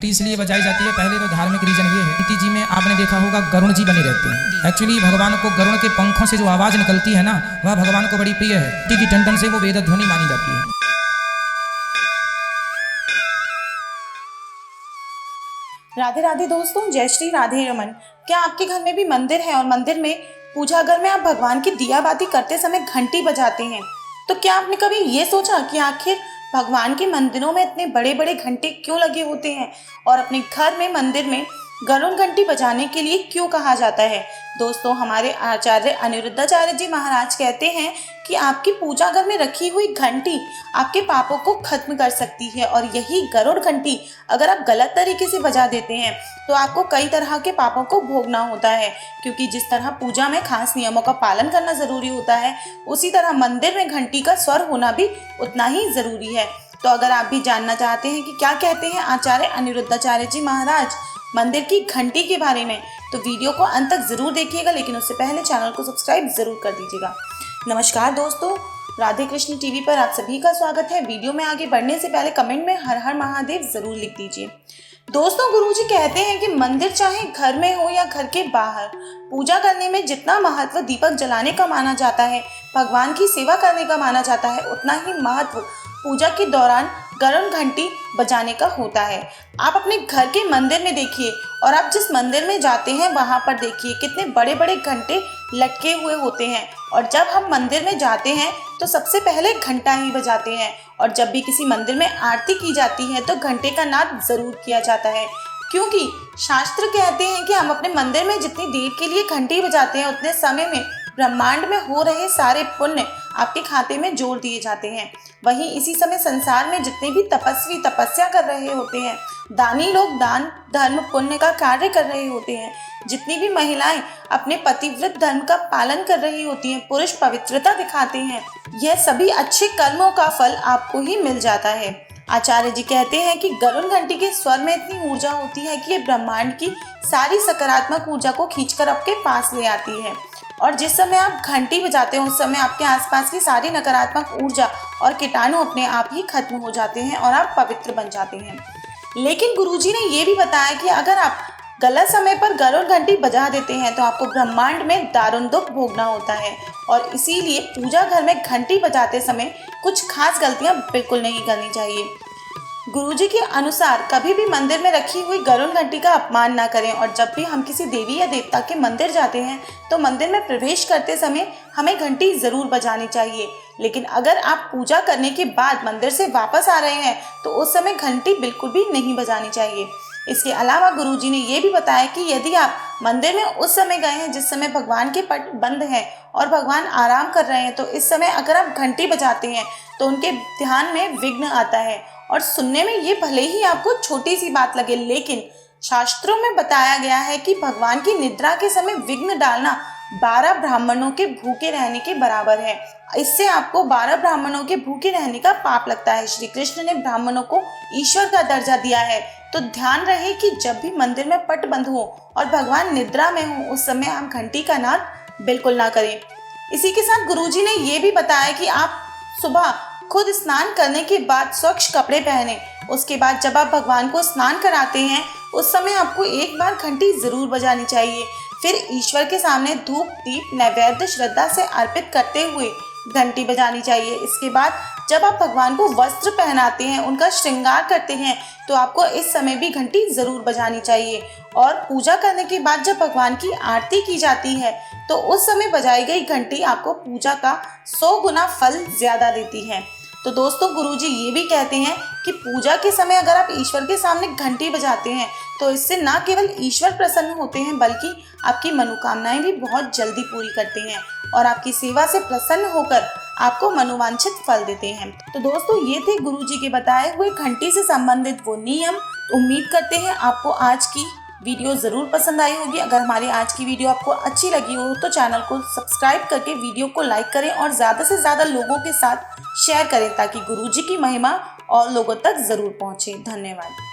इसलिए बजाई जाती है, पहले तो धार्मिक रीजन ये है। घंटी जी में आपने देखा होगा गरुण जी बने रहते हैं। एक्चुअली भगवान को गरुण के पंखों से जो आवाज निकलती है ना, वह भगवान को बड़ी प्रिय है। घंटी की टन से वो वेद ध्वनि मानी जाती है। राधे राधे दोस्तों, जय श्री राधे रमन। क्या आपके घर में भी मंदिर है और मंदिर में पूजा घर में आप भगवान की दिया बाती करते समय घंटी बजाते हैं? तो क्या आपने कभी ये सोचा कि आखिर भगवान के मंदिरों में इतने बड़े बड़े घंटे क्यों लगे होते हैं और अपने घर में मंदिर में गरुड़ घंटी बजाने के लिए क्यों कहा जाता है? दोस्तों, हमारे आचार्य अनिरुद्धाचार्य जी महाराज कहते हैं कि आपकी पूजा घर में रखी हुई घंटी आपके पापों को खत्म कर सकती है, और यही गरुड़ घंटी अगर आप गलत तरीके से बजा देते हैं तो आपको कई तरह के पापों को भोगना होता है। क्योंकि जिस तरह पूजा में खास नियमों का पालन करना जरूरी होता है, उसी तरह मंदिर में घंटी का स्वर होना भी उतना ही जरूरी है। तो अगर आप भी जानना चाहते हैं कि क्या कहते हैं आचार्य अनिरुद्धाचार्य जी महाराज मंदिर की घंटी के बारे में, तो वीडियो को अंत तक जरूर देखिएगा, लेकिन उससे पहले चैनल को सब्सक्राइब जरूर कर दीजिएगा। नमस्कार दोस्तों, राधे कृष्ण टीवी पर आप सभी का स्वागत है। वीडियो में आगे बढ़ने से पहले कमेंट में हर हर महादेव जरूर लिख दीजिए। दोस्तों, गुरुजी कहते हैं कि मंदिर चाहे घर में हो या घर के बाहर, पूजा करने में जितना महत्व दीपक जलाने का माना जाता है, भगवान की सेवा करने का माना जाता है, उतना ही महत्व पूजा के दौरान गरुड़ घंटी बजाने का होता है। आप अपने घर के मंदिर में देखिए और आप जिस मंदिर में जाते हैं वहां पर देखिए कितने बड़े बड़े घंटे लटके हुए होते हैं। और जब हम मंदिर में जाते हैं तो सबसे पहले घंटा ही बजाते हैं, और जब भी किसी मंदिर में आरती की जाती है तो घंटे का नाद जरूर किया जाता है। क्योंकि शास्त्र कहते हैं कि हम अपने मंदिर में जितनी देर के लिए घंटी बजाते हैं उतने समय में ब्रह्मांड में हो रहे सारे पुण्य आपके खाते में जोड़ दिए जाते हैं। वहीं इसी समय संसार में जितने भी तपस्वी तपस्या कर रहे होते हैं, दानी लोग दान धर्म पुण्य का कार्य कर रहे होते हैं, जितनी भी महिलाएं अपने पतिव्रत धर्म का पालन कर रही होती हैं, पुरुष पवित्रता दिखाते हैं, यह सभी अच्छे कर्मों का फल आपको ही मिल जाता है। आचार्य जी कहते हैं कि गरुड़ घंटी के स्वर में इतनी ऊर्जा होती है कि ये ब्रह्मांड की सारी सकारात्मक ऊर्जा को खींचकर आपके पास ले आती है। और जिस समय आप घंटी बजाते हैं उस समय आपके आसपास की सारी नकारात्मक ऊर्जा और कीटाणु अपने आप ही खत्म हो जाते हैं और आप पवित्र बन जाते हैं। लेकिन गुरुजी ने ये भी बताया कि अगर आप गलत समय पर गरुड़ घंटी बजा देते हैं तो आपको ब्रह्मांड में दारुण दुख भोगना होता है, और इसीलिए पूजा घर में घंटी बजाते समय कुछ खास गलतियां बिल्कुल नहीं करनी चाहिए। गुरुजी के अनुसार कभी भी मंदिर में रखी हुई गरुड़ घंटी का अपमान ना करें, और जब भी हम किसी देवी या देवता के मंदिर जाते हैं तो मंदिर में प्रवेश करते समय हमें घंटी जरूर बजानी चाहिए। लेकिन अगर आप पूजा करने के बाद मंदिर से वापस आ रहे हैं तो उस समय घंटी बिल्कुल भी नहीं बजानी चाहिए। इसके अलावा गुरुजी ने ये भी बताया कि यदि आप मंदिर में उस समय गए हैं जिस समय भगवान के पट बंद हैं और भगवान आराम कर रहे हैं, तो इस समय अगर आप घंटी बजाते हैं तो उनके ध्यान में विघ्न आता है। और सुनने में ये भले ही आपको छोटी सी बात लगे, लेकिन शास्त्रों में बताया गया है कि भगवान की निद्रा के समय विघ्न डालना 12 ब्राह्मणों के भूखे रहने के बराबर है। इससे आपको 12 ब्राह्मणों के भूखे रहने का पाप लगता है। श्री कृष्ण ने ब्राह्मणों को ईश्वर का दर्जा दिया है। तो ध्यान रहे कि जब भी मंदिर में पट बंद हो और भगवान निद्रा में हो उस समय आप घंटी का नाद बिल्कुल ना करें। इसी के साथ गुरुजी ने ये भी बताया कि आप सुबह खुद स्नान करने के बाद स्वच्छ कपड़े पहने। उसके बाद जब आप भगवान को स्नान कराते हैं उस समय आपको एक बार घंटी जरूर बजानी चाहिए। फिर ईश्वर के सामने धूप दीप नैवेद्य श्रद्धा से अर्पित करते हुए घंटी बजानी चाहिए। इसके बाद जब आप भगवान को वस्त्र पहनाते हैं, उनका श्रृंगार करते हैं, तो आपको इस समय भी घंटी जरूर बजानी चाहिए। और पूजा करने के बाद जब भगवान की आरती की जाती है तो उस समय बजाई गई घंटी आपको पूजा का 100 गुना फल ज्यादा देती है। तो दोस्तों, गुरुजी ये भी कहते हैं कि पूजा के समय अगर आप ईश्वर के सामने घंटी बजाते हैं तो इससे ना केवल ईश्वर प्रसन्न होते हैं बल्कि आपकी मनोकामनाएं भी बहुत जल्दी पूरी करते हैं और आपकी सेवा से प्रसन्न होकर आपको मनोवांछित फल देते हैं। तो दोस्तों, ये थे गुरुजी के बताए हुए घंटी से संबंधित वो नियम। उम्मीद करते हैं आपको आज की वीडियो ज़रूर पसंद आई होगी। अगर हमारी आज की वीडियो आपको अच्छी लगी हो तो चैनल को सब्सक्राइब करके वीडियो को लाइक करें और ज़्यादा से ज़्यादा लोगों के साथ शेयर करें ताकि गुरुजी की महिमा और लोगों तक ज़रूर पहुँचे। धन्यवाद।